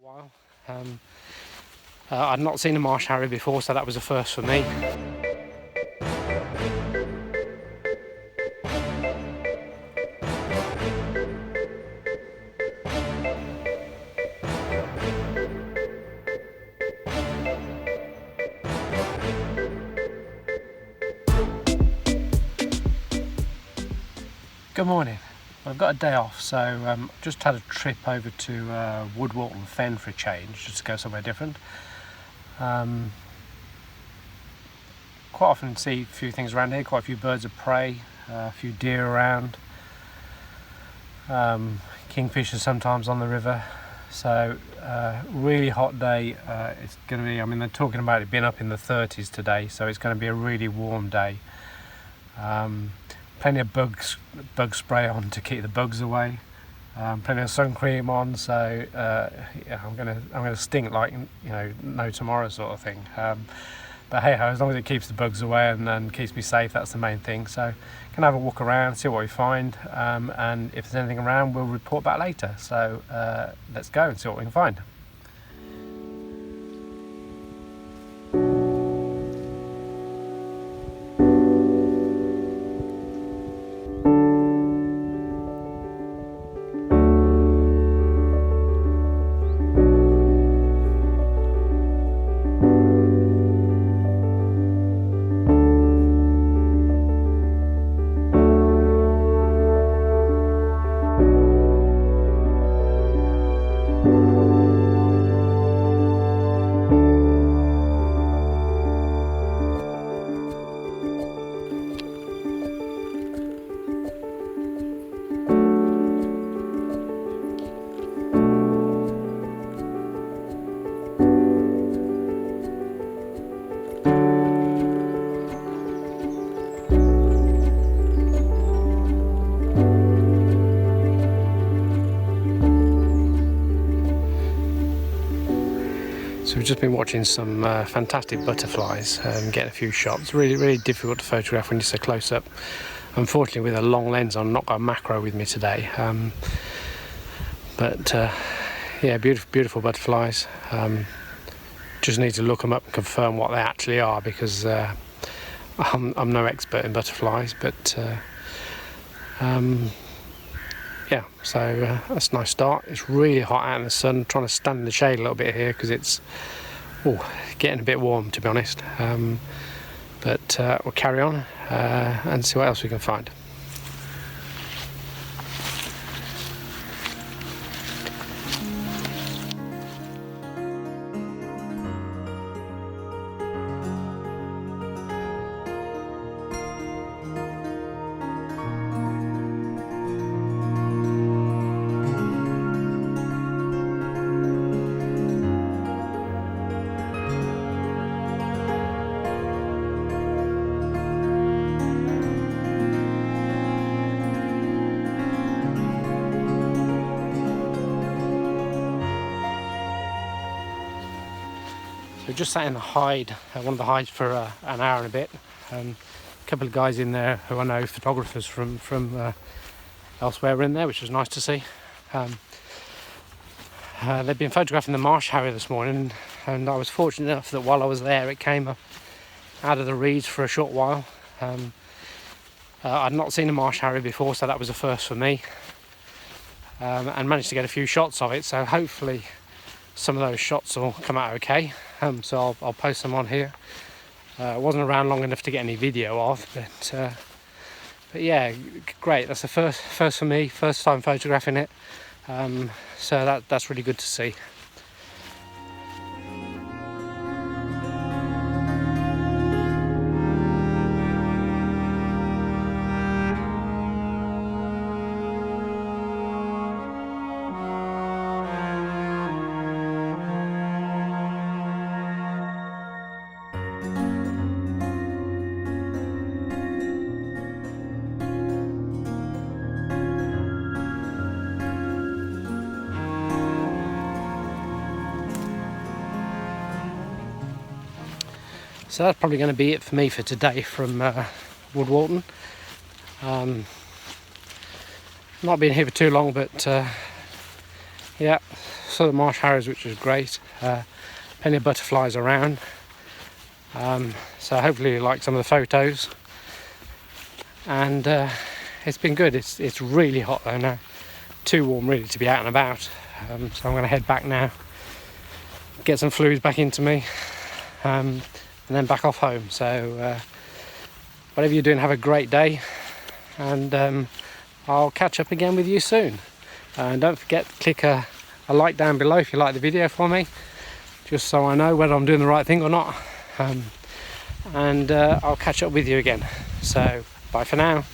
short while. I'd not seen a Marsh Harrier before, so that was a first for me. Good morning. I've got a day off, so just had a trip over to Woodwalton Fen for a change, just to go somewhere different. Quite often see a few things around here, quite a few birds of prey, a few deer around, kingfishers sometimes on the river. So really hot day. It's going to be, I mean, they're talking about it being up in the 30s today, so it's going to be a really warm day. Plenty of bug spray on to keep the bugs away. Plenty of sun cream on, so yeah, I'm gonna stink like no tomorrow sort of thing. But hey ho, as long as it keeps the bugs away and keeps me safe, that's the main thing. So can have a walk around, see what we find, and if there's anything around, we'll report back later. So let's go and see what we can find. So we've just been watching some fantastic butterflies and getting a few shots. Really difficult to photograph when you're so close up. Unfortunately, with a long lens, I've not got a macro with me today. Yeah, beautiful butterflies. Just need to look them up and confirm what they actually are, because I'm no expert in butterflies, but yeah, so that's a nice start. It's really hot out in the sun. Trying to stand in the shade a little bit here because it's getting a bit warm, to be honest. But we'll carry on and see what else we can find. So just sat in the hide, one of the hides for an hour and a bit. A couple of guys in there who I know, photographers from elsewhere, were in there, which was nice to see. They've been photographing the Marsh Harrier this morning, and I was fortunate enough that while I was there, it came up out of the reeds for a short while. I'd not seen a Marsh Harrier before, so that was a first for me, and managed to get a few shots of it. So hopefully some of those shots will come out okay. So I'll post them on here. It wasn't around long enough to get any video of, but yeah, great. That's the first for me, first time photographing it. So that's really good to see. So that's probably going to be it for me for today from Woodwalton. Not been here for too long, but Yeah, saw the Marsh Harriers, which was great. Plenty of butterflies around. So hopefully you like some of the photos. And it's been good. It's really hot though now. Too warm really to be out and about. So I'm going to head back now, get some fluids back into me, and then back off home. So whatever you're doing, have a great day, and I'll catch up again with you soon. And don't forget to click a like down below if you like the video for me, just so I know whether I'm doing the right thing or not. And I'll catch up with you again. So bye for now.